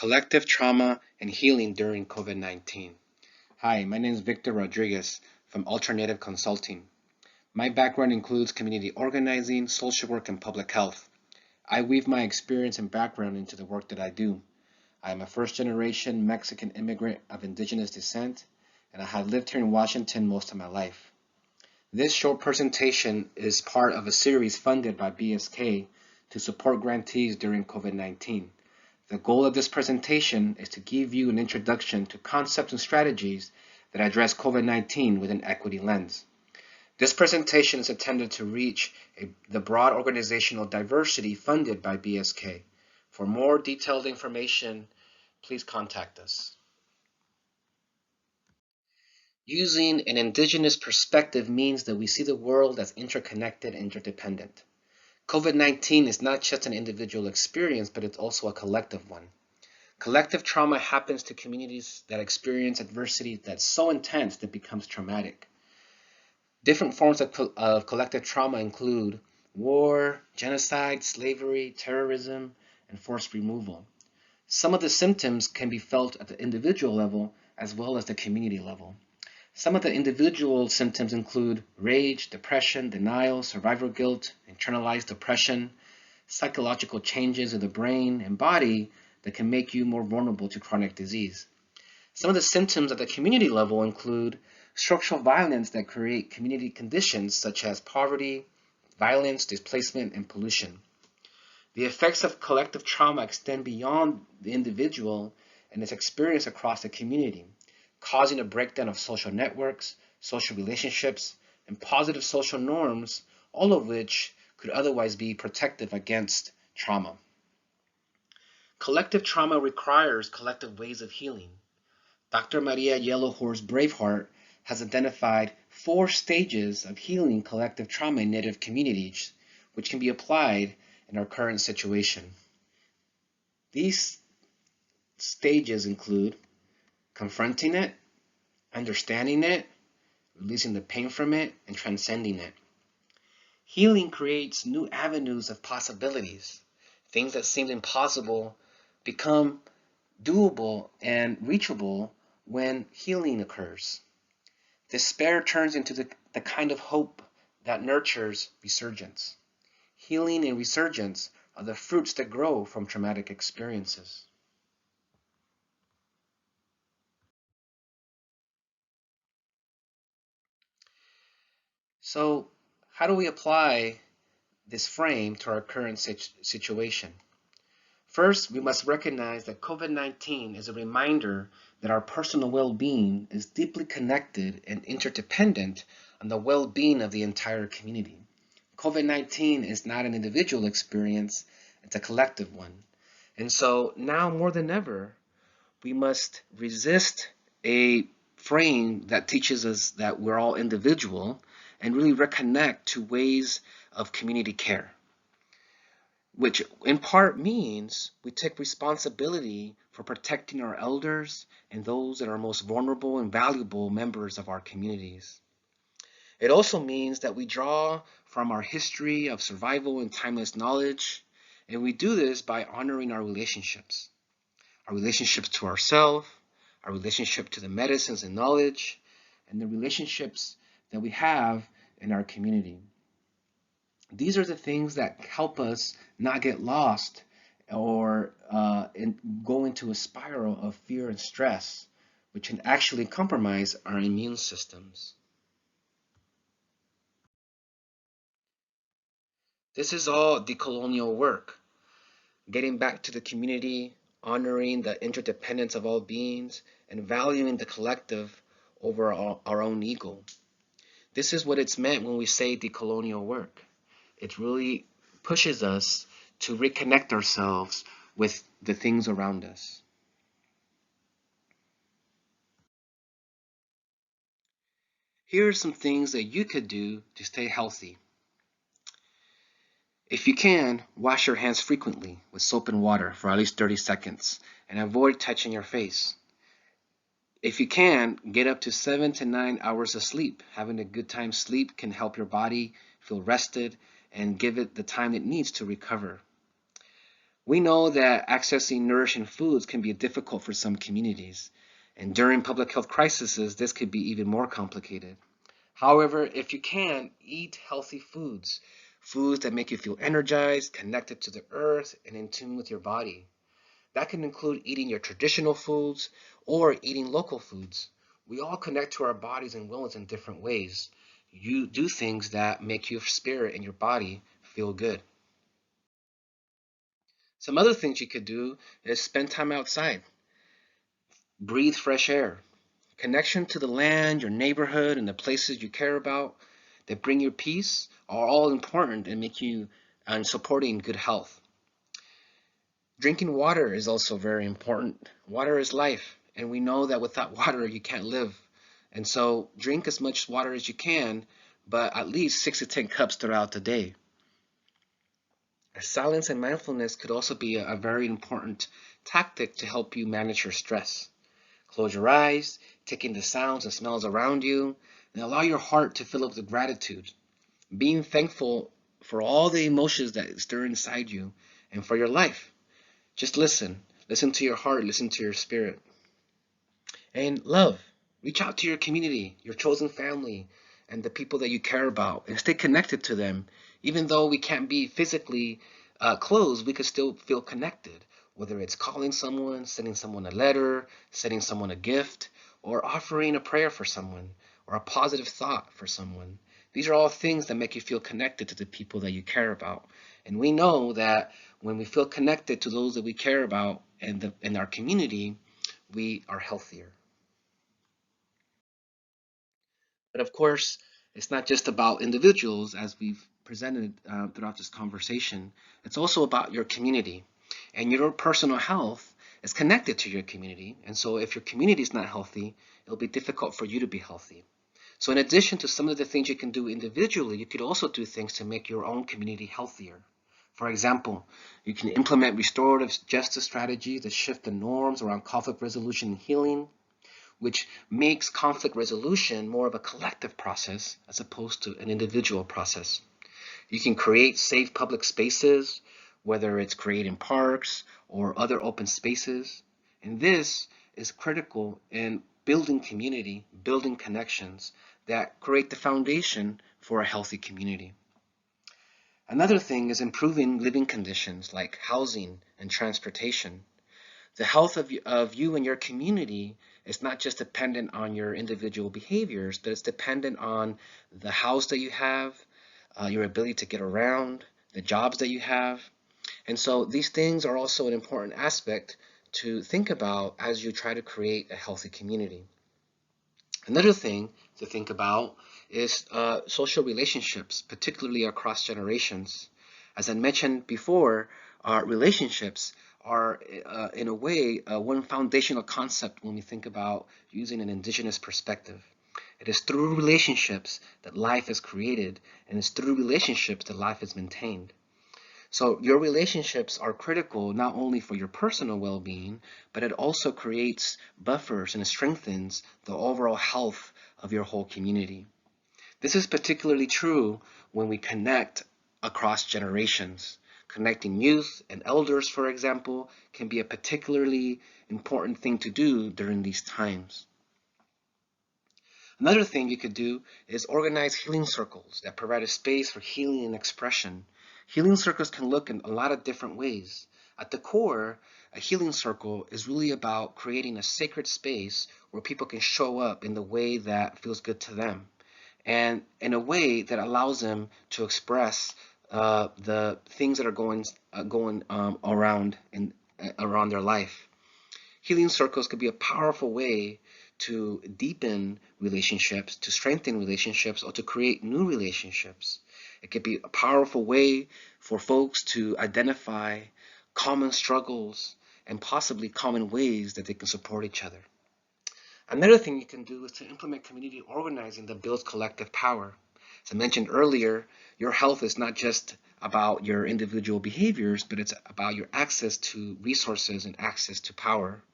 Collective Trauma and Healing During COVID-19. Hi, my name is Victor Rodriguez from Alternative Consulting. My background includes community organizing, social work, and public health. I weave my experience and background into the work that I do. I am a first-generation Mexican immigrant of indigenous descent, and I have lived here in Washington most of my life. This short presentation is part of a series funded by BSK to support grantees during COVID-19. The goal of this presentation is to give you an introduction to concepts and strategies that address COVID-19 with an equity lens. This presentation is intended to reach the broad organizational diversity funded by BSK. For more detailed information, please contact us. Using an indigenous perspective means that we see the world as interconnected and interdependent. COVID-19 is not just an individual experience, but it's also a collective one. Collective trauma happens to communities that experience adversity that's so intense that it becomes traumatic. Different forms of collective trauma include war, genocide, slavery, terrorism, and forced removal. Some of the symptoms can be felt at the individual level as well as the community level. Some of the individual symptoms include rage, depression, denial, survivor guilt, internalized depression, psychological changes in the brain and body that can make you more vulnerable to chronic disease. Some of the symptoms at the community level include structural violence that create community conditions such as poverty, violence, displacement, and pollution. The effects of collective trauma extend beyond the individual and is experienced across the community, causing a breakdown of social networks, social relationships, and positive social norms, all of which could otherwise be protective against trauma. Collective trauma requires collective ways of healing. Dr. Maria Yellowhorse Braveheart has identified 4 stages of healing collective trauma in Native communities, which can be applied in our current situation. These stages include confronting it, understanding it, releasing the pain from it, and transcending it. Healing creates new avenues of possibilities. Things that seemed impossible become doable and reachable when healing occurs. Despair turns into the kind of hope that nurtures resurgence. Healing and resurgence are the fruits that grow from traumatic experiences. So, how do we apply this frame to our current situation? First, we must recognize that COVID-19 is a reminder that our personal well-being is deeply connected and interdependent on the well-being of the entire community. COVID-19 is not an individual experience, it's a collective one. And so now more than ever, we must resist a frame that teaches us that we're all individual and really reconnect to ways of community care, which in part means we take responsibility for protecting our elders and those that are most vulnerable and valuable members of our communities. It also means that we draw from our history of survival and timeless knowledge, and we do this by honoring our relationships to ourselves, our relationship to the medicines and knowledge, and the relationships that we have in our community. These are the things that help us not get lost or go into a spiral of fear and stress, which can actually compromise our immune systems. This is all decolonial work, getting back to the community, honoring the interdependence of all beings, and valuing the collective over our own ego. This is what it's meant when we say decolonial work. It really pushes us to reconnect ourselves with the things around us. Here are some things that you could do to stay healthy. If you can, wash your hands frequently with soap and water for at least 30 seconds and avoid touching your face. If you can, get up to 7 to 9 hours of sleep. Having a good time sleep can help your body feel rested and give it the time it needs to recover. We know that accessing nourishing foods can be difficult for some communities, and during public health crises, this could be even more complicated. However, if you can, eat healthy foods, foods that make you feel energized, connected to the earth, and in tune with your body. That can include eating your traditional foods or eating local foods. We all connect to our bodies and wills in different ways. You do things that make your spirit and your body feel good. Some other things you could do is spend time outside, breathe fresh air, connection to the land, your neighborhood, and the places you care about that bring you peace are all important and make you and supporting good health. Drinking water is also very important. Water is life, and we know that without water you can't live. And so drink as much water as you can, but at least 6 to 10 cups throughout the day. Silence and mindfulness could also be a very important tactic to help you manage your stress. Close your eyes, take in the sounds and smells around you, and allow your heart to fill up with gratitude, being thankful for all the emotions that stir inside you and for your life. Just listen. Listen to your heart, listen to your spirit. And love. Reach out to your community, your chosen family, and the people that you care about, and stay connected to them. Even though we can't be physically close, we could still feel connected. Whether it's calling someone, sending someone a letter, sending someone a gift, or offering a prayer for someone, or a positive thought for someone. These are all things that make you feel connected to the people that you care about. And we know that when we feel connected to those that we care about and in our community, we are healthier. But of course, it's not just about individuals as we've presented throughout this conversation. It's also about your community. And your personal health is connected to your community. And so if your community is not healthy, it'll be difficult for you to be healthy. So in addition to some of the things you can do individually, you could also do things to make your own community healthier. For example, you can implement restorative justice strategies that shift the norms around conflict resolution and healing, which makes conflict resolution more of a collective process as opposed to an individual process. You can create safe public spaces, whether it's creating parks or other open spaces. And this is critical in building community, building connections that create the foundation for a healthy community. Another thing is improving living conditions like housing and transportation. The health of you and your community is not just dependent on your individual behaviors, but it's dependent on the house that you have, your ability to get around, the jobs that you have. And so these things are also an important aspect to think about as you try to create a healthy community. Another thing to think about is social relationships, particularly across generations. As I mentioned before, relationships are, in a way, one foundational concept when we think about using an indigenous perspective. It is through relationships that life is created, and it's through relationships that life is maintained. So your relationships are critical not only for your personal well-being, but it also creates buffers and strengthens the overall health of your whole community. This is particularly true when we connect across generations. Connecting youth and elders, for example, can be a particularly important thing to do during these times. Another thing you could do is organize healing circles that provide a space for healing and expression. Healing circles can look in a lot of different ways. At the core, a healing circle is really about creating a sacred space where people can show up in the way that feels good to them and in a way that allows them to express the things that are going around their life. Healing circles could be a powerful way to deepen relationships, to strengthen relationships, or to create new relationships. It could be a powerful way for folks to identify common struggles and possibly common ways that they can support each other. Another thing you can do is to implement community organizing that builds collective power. As I mentioned earlier, your health is not just about your individual behaviors, but it's about your access to resources and access to power.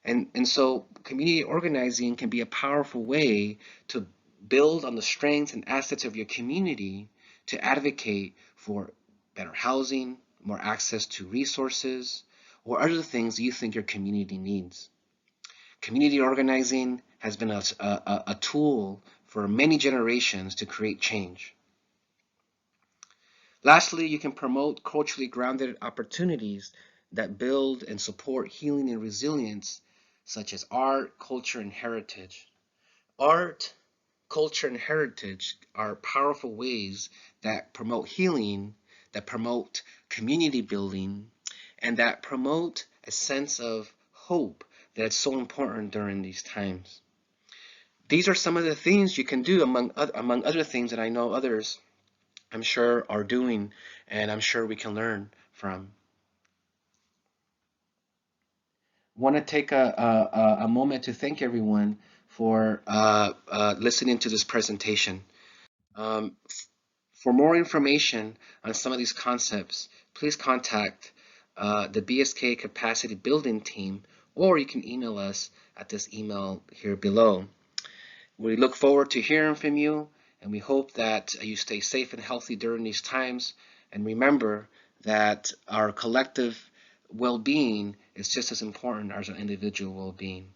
And so community organizing can be a powerful way to build on the strengths and assets of your community to advocate for better housing, more access to resources, or other things you think your community needs. Community organizing has been a tool for many generations to create change. Lastly, you can promote culturally grounded opportunities that build and support healing and resilience, such as art, culture, and heritage. Art, culture, and heritage are powerful ways that promote healing, that promote community building, and that promote a sense of hope that is so important during these times. These are some of the things you can do among other things that I know others, I'm sure, are doing, and I'm sure we can learn from. Want to take a moment to thank everyone for listening to this presentation. Um, for more information on some of these concepts, please contact the BSK Capacity Building team, or you can email us at this email here below. We look forward to hearing from you, and we hope that you stay safe and healthy during these times. And remember that our collective well-being is just as important as our individual well-being.